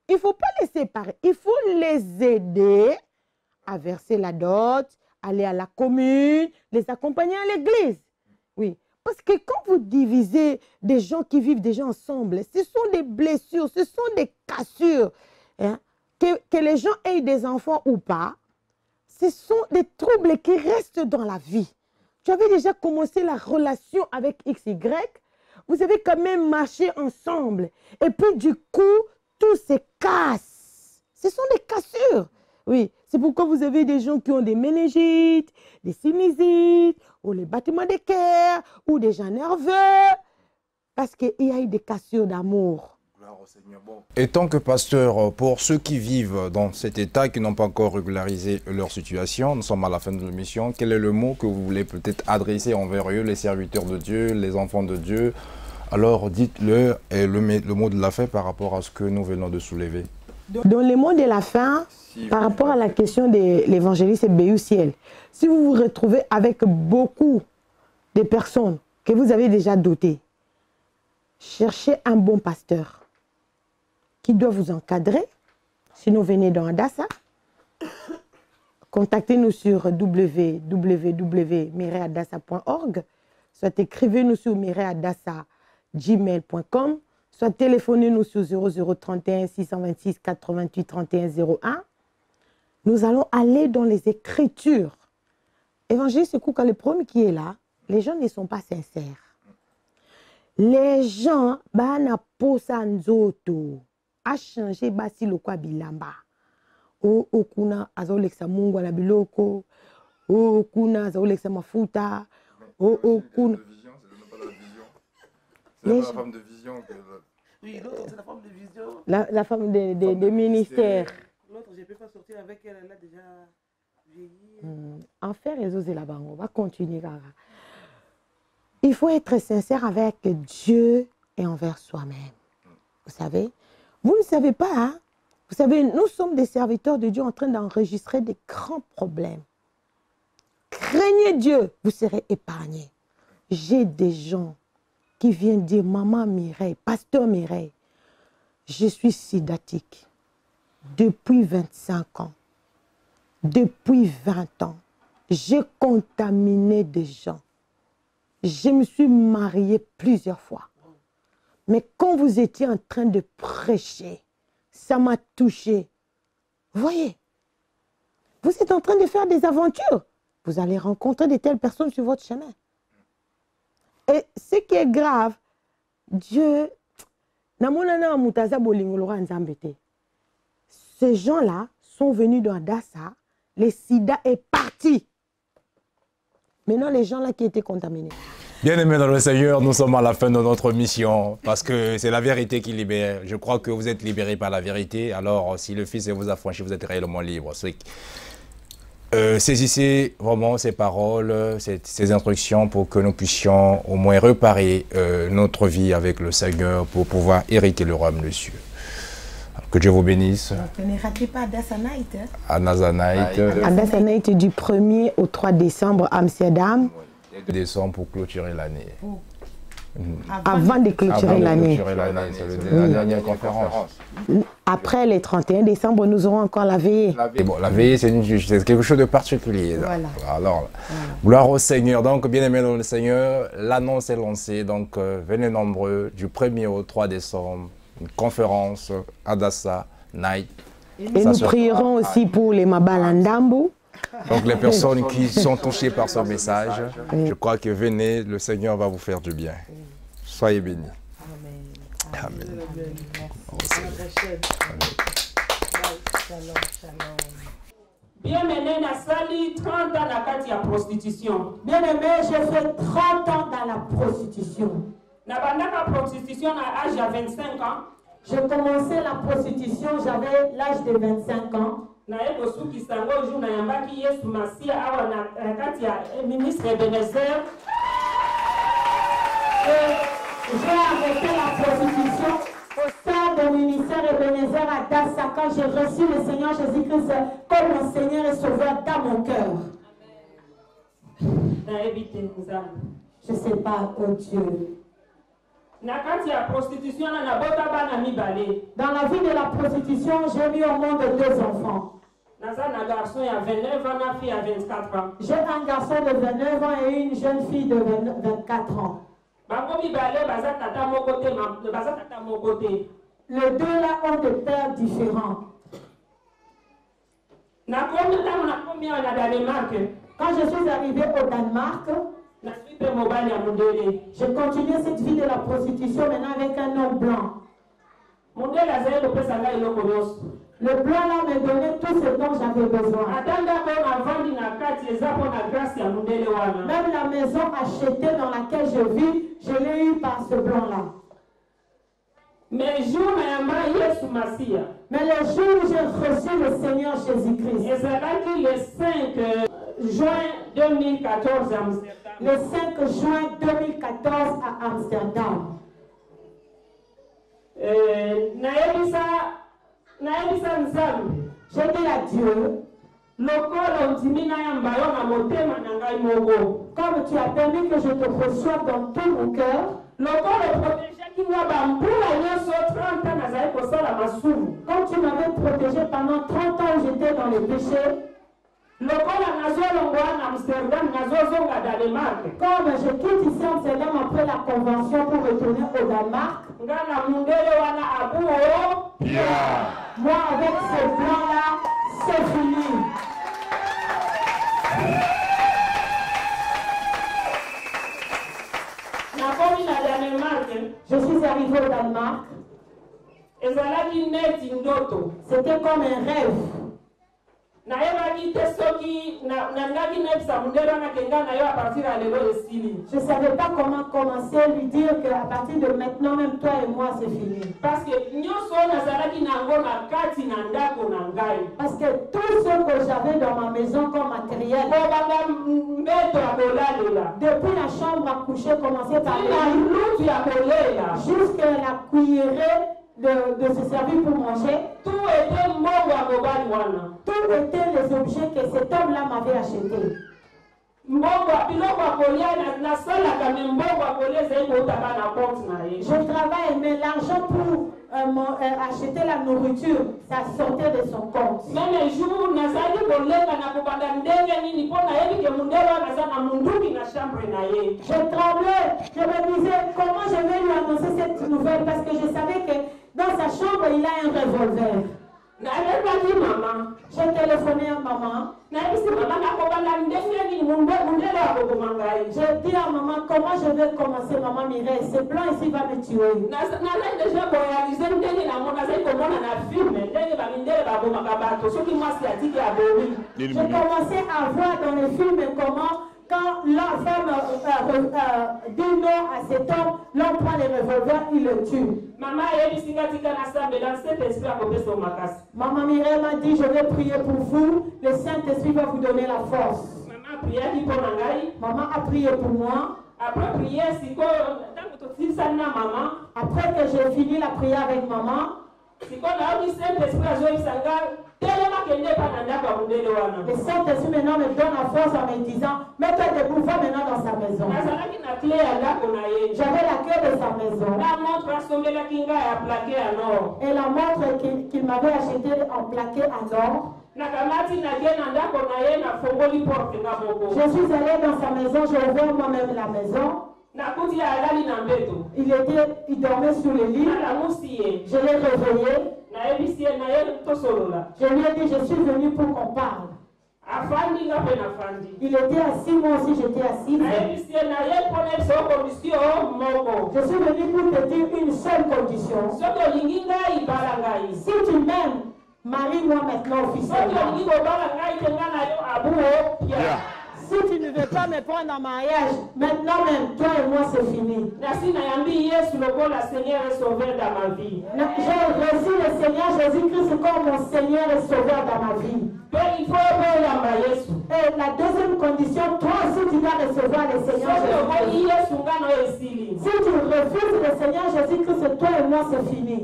Il ne faut pas les séparer. Il faut les aider à verser la dot, aller à la commune, les accompagner à l'église. Oui. Parce que quand vous divisez des gens qui vivent déjà ensemble, ce sont des blessures, ce sont des cassures. Hein? Que les gens aient des enfants ou pas, ce sont des troubles qui restent dans la vie. Tu avais déjà commencé la relation avec XY, vous avez quand même marché ensemble. Et puis du coup, tout se casse. Ce sont des cassures. Oui, c'est pourquoi vous avez des gens qui ont des méningites, des sinusites, ou les battements de cœur, ou des gens nerveux, parce qu'il y a eu des cassures d'amour. Et tant que pasteur, pour ceux qui vivent dans cet état, qui n'ont pas encore régularisé leur situation, nous sommes à la fin de l'émission, quel est le mot que vous voulez peut-être adresser envers eux, les serviteurs de Dieu, les enfants de Dieu? Alors dites-le et le mot de la fin par rapport à ce que nous venons de soulever. Dans le mot de la fin, par rapport à la question de l'évangéliste et ciel, si vous vous retrouvez avec beaucoup de personnes que vous avez déjà dotées, cherchez un bon pasteur qui doit vous encadrer. Sinon, venez dans Adassa. Contactez-nous sur www.mireadassa.org. Soit écrivez-nous sur mireadassa@gmail.com. Soit téléphonez-nous sur 0031 626 88 31 01. Nous allons aller dans les Écritures. Évangéliste Kouka, le premier qui est là, les gens ne sont pas sincères. Les gens, bana posa nzoto, a changé basi lokwa bilamba. O okuna azoleksa mungu ala biloko, o okuna azoleksa mafuta, o okuna. C'est la femme de vision. Oui, l'autre, c'est la femme de vision. La femme des ministères. L'autre, je ne peux pas sortir avec elle, elle a déjà vieilli. Enfer et Zosé là-bas, on va continuer. Il faut être sincère avec Dieu et envers soi-même. Vous savez, vous ne savez pas, hein? Vous savez, nous sommes des serviteurs de Dieu en train d'enregistrer des grands problèmes. Craignez Dieu, vous serez épargnés. J'ai des gens qui viennent dire, maman Mireille, pasteur Mireille, je suis sidatique depuis 25 ans, depuis 20 ans. J'ai contaminé des gens. Je me suis mariée plusieurs fois. Mais quand vous étiez en train de prêcher, ça m'a touché. Vous voyez, vous êtes en train de faire des aventures. Vous allez rencontrer de telles personnes sur votre chemin. Et ce qui est grave, Dieu, ces gens-là sont venus dans Adassa, le sida est parti. Maintenant, les gens-là qui étaient contaminés. Bien-aimés dans le Seigneur, nous sommes à la fin de notre mission parce que c'est la vérité qui libère. Je crois que vous êtes libérés par la vérité. Alors, si le Fils vous a franchi, vous êtes réellement libre. Saisissez vraiment ces paroles, ces instructions pour que nous puissions au moins réparer notre vie avec le Seigneur pour pouvoir hériter le royaume des cieux. Que Dieu vous bénisse. Ne ratez pas Adassa Night. Adassa Night. Adassa Night du 1er au 3 décembre à Amsterdam. Décembre pour clôturer l'année. Avant de clôturer l'année. C'est la dernière conférence. Après le 31 décembre, nous aurons encore la veillée. Bon, la veillée, c'est quelque chose de particulier. Voilà. Alors, gloire au Seigneur. Donc, bien-aimés dans le Seigneur, l'annonce est lancée. Donc, venez nombreux du 1er au 3 décembre. Une conférence Adassa Night. Et nous prierons aussi pour les Mabalandambu. Donc les personnes qui sont touchées par ce message, je crois que venez, le Seigneur va vous faire du bien. Soyez bénis. Amen. Bien-aimé, Nassali, 30 ans dans la prostitution. Bien-aimé, j'ai fait 30 ans dans la prostitution. Dans la prostitution, à l'âge de 25 ans, J'ai commencé la prostitution, j'avais l'âge de 25 ans. Ministre Ebenezer. J'ai arrêté la prostitution au sein du ministère Ebenezer à Dassa quand j'ai reçu le Seigneur Jésus-Christ comme mon Seigneur et Sauveur dans mon cœur. Je ne sais pas, oh Dieu. Dans la vie de la prostitution, j'ai mis au monde 2 enfants. J'ai un garçon de 29 ans et une jeune fille de 24 ans. Les 2 là ont des pères différents. Quand je suis arrivé au Danemark, j'ai continué cette vie de la prostitution maintenant avec un homme blanc. Le blanc là me donnait tout ce dont j'avais besoin. Même la maison achetée dans laquelle je vis, je l'ai eue par ce blanc là. Mais le jour où j'ai reçu le Seigneur Jésus-Christ, le 5 juin 2014 à Amsterdam. Le 5 juin 2014 à Amsterdam. J'ai dit à Dieu, comme tu as permis que je te reçoive dans tout mon cœur, comme tu m'avais protégé pendant 30 ans où j'étais dans le péché, comme je quitte ici Amsterdam après la convention pour retourner au Danemark, moi avec ce blanc-là, c'est fini. Je suis arrivé au Danemark. C'était comme un rêve. Je ne savais pas comment commencer à lui dire qu'à partir de maintenant, même toi et moi, c'est fini. Parce que tout ce que j'avais dans ma maison comme matériel, depuis la chambre à coucher, commencer par jusqu'à la cuillerée de se servir pour manger, tout était les objets que cet homme-là m'avait achetés. Je travaille, mais l'argent pour acheter la nourriture, ça sortait de son compte. Même un jour, je tremblais, je me disais comment je vais lui annoncer cette nouvelle parce que je savais que dans sa chambre, il a un revolver. J'ai téléphoné à maman. J'ai dit à maman comment je vais commencer, maman Mireille. Ce blanc ici va me tuer. J'ai commencé à voir dans les films comment quand la femme dit non à cet homme, l'homme prend les revolvers, il le tue. Maman Mireille m'a dit, je vais prier pour vous, le Saint-Esprit va vous donner la force. Maman a prié pour moi. Après que j'ai fini la prière avec maman, le Saint-Esprit maintenant me donne la force en me disant, mets-toi debout, va maintenant dans sa maison. J'avais la clé de sa maison. Et la montre qu'il m'avait achetée en plaqué en or. Je suis allée dans sa maison, j'ai ouvert moi-même la maison. Il dormait sur le lit. Je l'ai réveillé. Je lui ai dit, je suis venu pour qu'on parle. Il était assis, moi aussi j'étais assise. Je suis venu pour te dire une seule condition. Si tu m'aimes, marie-moi maintenant officiellement. Si tu ne veux pas me prendre en mariage, maintenant même, toi et moi, c'est fini. J'ai reçu le Seigneur Jésus-Christ comme mon Seigneur et Sauveur dans ma vie. Et la deuxième condition, toi aussi, tu dois recevoir le Seigneur Jésus-Christ. Si tu refuses le Seigneur Jésus-Christ, toi et moi, c'est fini.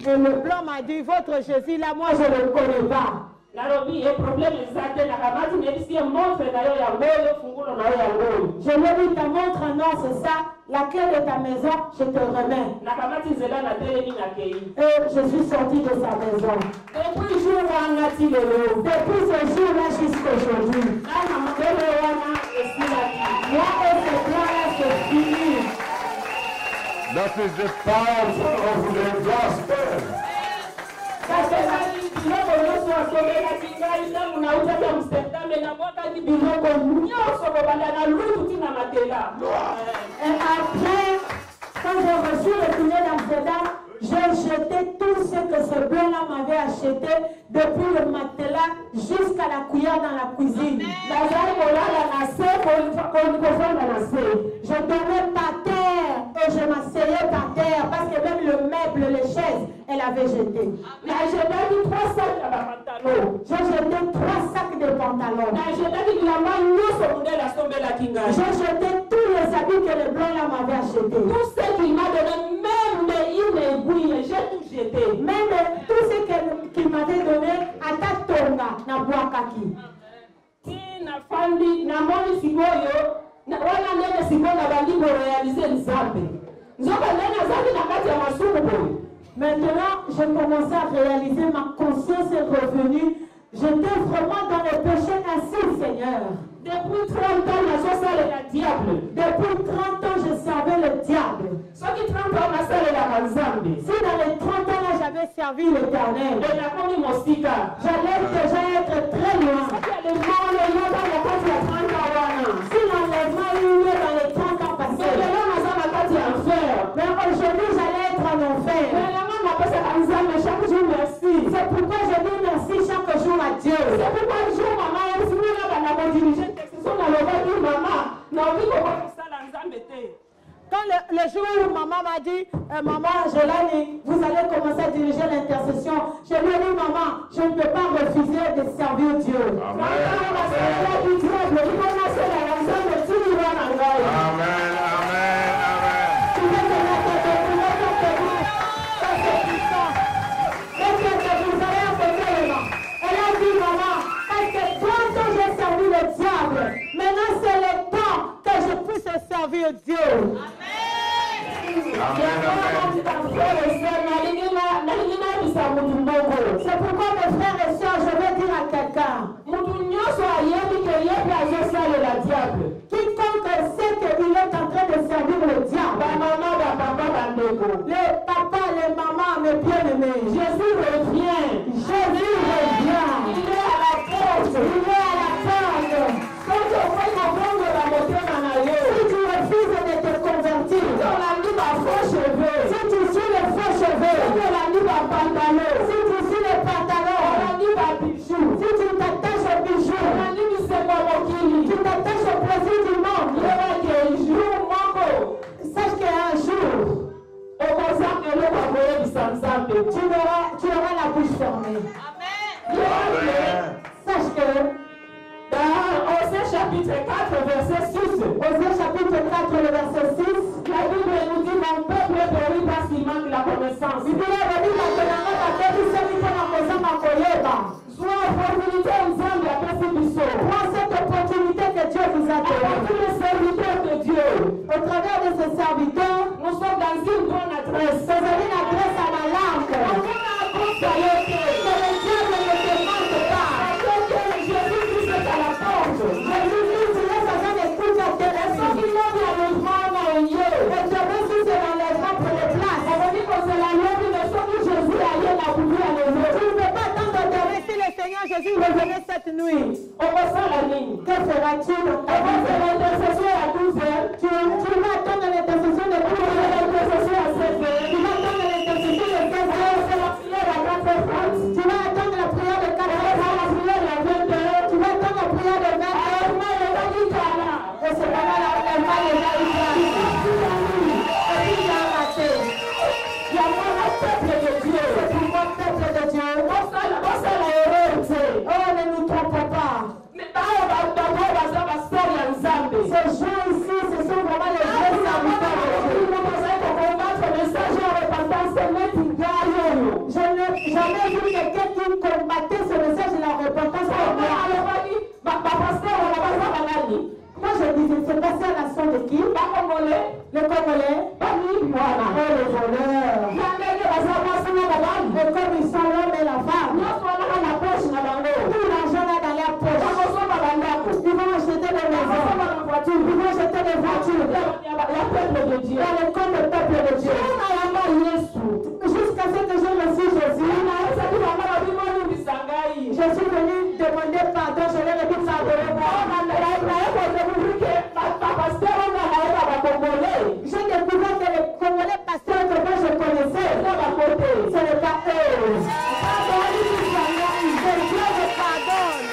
Et le blanc m'a dit, votre Jésus, là, moi, je ne le connais pas. Je lui ai dit, ta montre, non, c'est ça. La clé de ta maison, je te remets. Et je suis sorti de sa maison. Depuis ce jour-là jusqu'aujourd'hui. Moi et ce blanc-là, c'est fini. That is the power of the gospel. Et après, quand j'ai reçu le filet d'Amsterdam, j'ai jeté tout ce que ce blanc-là m'avait acheté, depuis le matelas jusqu'à la cuillère dans la cuisine. Je dormais par terre et je m'asseyais par terre parce que même le meuble, les chaises, elle avait jeté. J'ai jeté 3 sacs de pantalons. J'ai jeté tous les habits que le blanc-là m'avait achetés. Tout ce qu'il m'a donné, même une aiguille, j'ai tout jeté. Même tout ce qu'il m'avait donné, à Tatonga, na Boakaki. Maintenant, j'ai commencé à réaliser, ma conscience est revenue. J'étais vraiment dans le péché ainsi, Seigneur. Depuis 30 ans, Depuis 30 ans, je servais le diable. Si dans les 30 ans là, j'avais servi l'Éternel, j'allais déjà être très loin. Si l'enlèvement eut lieu dans les 30 ans passés, mais aujourd'hui, j'allais être en enfer. C'est pourquoi je dis merci chaque jour à Dieu. C'est pourquoi un jour, maman, quand le jour où maman m'a dit, maman, Jolani, vous allez commencer à diriger l'intercession, je lui ai dit, maman, je ne peux pas refuser de servir Dieu. Amen. Maintenant, c'est le temps que je puisse servir Dieu. C'est pourquoi mes frères et sœurs, je vais dire à quelqu'un, quiconque sait qu'il est en train de servir le diable, les papas, les mamans, mes bien-aimés, Jésus revient. Jésus revient. Il est à la porte. Il est à la porte. Si tu refuses de te convertir, si tu suis les faux cheveux, si tu suis les pantalons, si tu t'attaches aux bijoux, tu t'attaches au plaisir du monde, sache qu'un jour, tu auras la bouche fermée. Amen. Sache que dans Osée chapitre 4, verset 6, Osée chapitre 4, le verset 6, la Bible nous dit, mon peuple périt parce qu'il manque la connaissance. Prends cette opportunité que Dieu vous a donnée. Tous les serviteurs de Dieu, au travers de ces serviteurs, nous sommes dans une bonne adresse. Vous avez une adresse à la langue. Mais le diable ne te manque pas. Jésus-Christ est à la porte. Jésus-Christ, il est en train d'écouter à tes raisons. Il est dans le grand milieu. Et Dieu veut si c'est dans les vents pour les places. On veut dire que c'est la loi de leçon que Jésus a eu la bougie à les autres. Tu ne peux pas attendre de si le Seigneur Jésus revenait cette nuit. On ressent la ligne. Que feras-tu dans ta vie? On va faire l'intercession à 12h. Tu vas attendre l'intercession de 12h. L'intercession à 16h. Tu vas attendre l'intercession de 16h. C'est la prière à 4h30. Tu vas attendre la prière de 4h. La prière à 20h. n'ai jamais vu quelqu'un qui combattait ce message de la repentance pour moi. Moi je disais, c'est passé à la nation de qui? Les Congolais. Les voleurs. Et comme ils sont l'homme et la femme, tout l'argent là dans la poche. Ils vont acheter des maisons. Ils vont acheter des voitures. Dans le corps du peuple de Dieu. Jusqu'à ce que je reçu Jésus. Je suis venu demander pardon. Je l'ai dit pardonnez-moi. J'ai découvert que les Congolais pasteurs que moi je connaissais, ce n'est pas eux. Dieu me pardonne.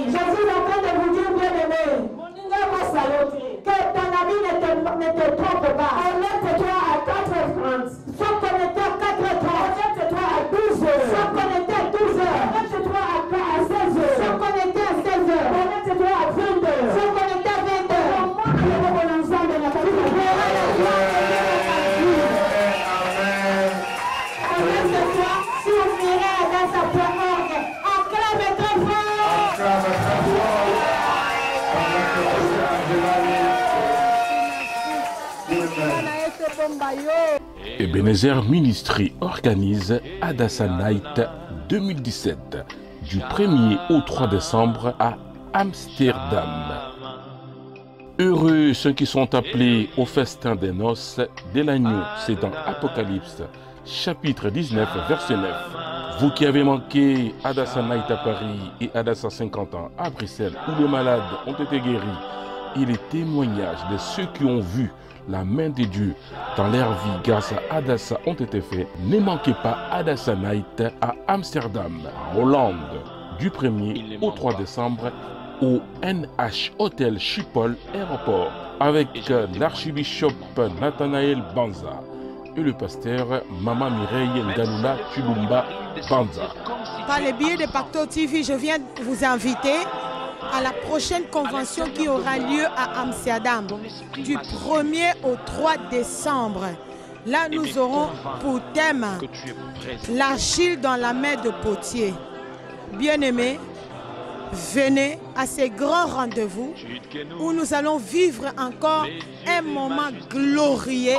Je suis en train de vous dire, bien aimé, que ton ami ne te trompe pas. Connecte-toi à 4h30. Sois connecté à 4h30. Connecte-toi à 12h. Sois connecté à 12h. Connecte-toi à 16h. Sois connecté à 16h. Connecte-toi à 20h. Sois connecté à 20h. Connecte-toi sur mireadass.org. Acclame très fort. Ebenezer Ministry organise Adassa Night 2017 du 1er au 3 décembre à Amsterdam. Heureux ceux qui sont appelés au festin des noces de l'agneau, c'est dans Apocalypse, chapitre 19, verset 9. Vous qui avez manqué Adassa Night à Paris et Adassa 50 ans à Bruxelles, où les malades ont été guéris, et les témoignages de ceux qui ont vu la main de Dieu dans leur vie grâce à Adassa ont été faits, ne manquez pas Adassa Night à Amsterdam, en Hollande, du 1er au 3 décembre au NH Hotel Schiphol Aéroport, avec l'archibishop Nathanaël Banza et le pasteur Mama Mireille Nganula Chulumba Banza. Par le biais de Pacto TV, je viens vous inviter à la prochaine convention qui aura lieu à Amsterdam du 1er au 3 décembre. Là, nous aurons pour thème l'argile dans la main de potier. Bien-aimés, venez à ces grands rendez-vous où nous allons vivre encore un moment glorieux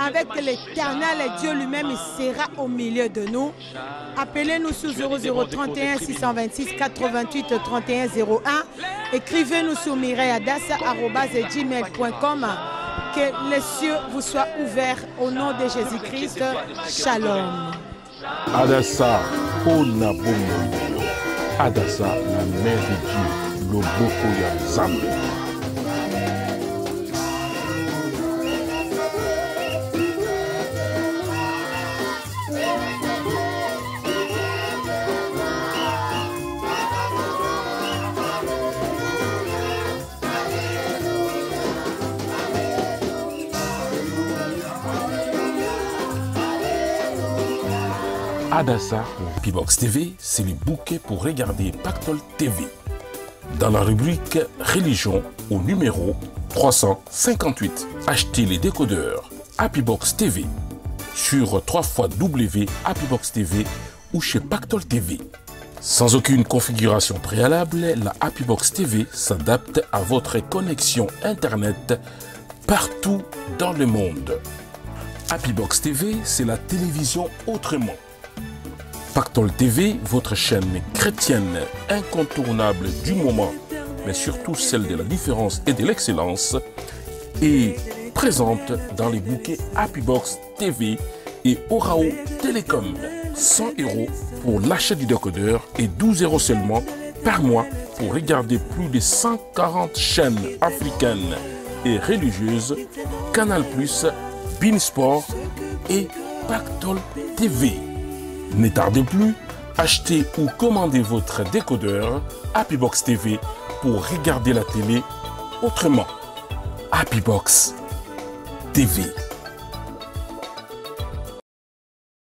avec l'Éternel et Dieu lui-même, il sera au milieu de nous. Appelez-nous sur 0031 626 88 31 01. Écrivez-nous sur mireadass@gmail.com. Que les cieux vous soient ouverts au nom de Jésus-Christ. Shalom. Adassa, Onabongo. Adassa, la mère de Dieu, Loboko ya Zambe. Adassa, Pibox TV, c'est le bouquet pour regarder Pactol TV. Dans la rubrique Religion, au numéro 358, achetez les décodeurs Happybox TV sur www.happybox TV ou chez Pactol TV. Sans aucune configuration préalable, la Happybox TV s'adapte à votre connexion Internet partout dans le monde. Happybox TV, c'est la télévision autrement. Pactol TV, votre chaîne chrétienne incontournable du moment, mais surtout celle de la différence et de l'excellence, est présente dans les bouquets Happybox TV et Orao Telecom. 100 € pour l'achat du décodeur et 12 € seulement par mois pour regarder plus de 140 chaînes africaines et religieuses, Canal+, Beansport et Pactol TV. Ne tardez plus, achetez ou commandez votre décodeur Happybox TV pour regarder la télé autrement. Happybox TV.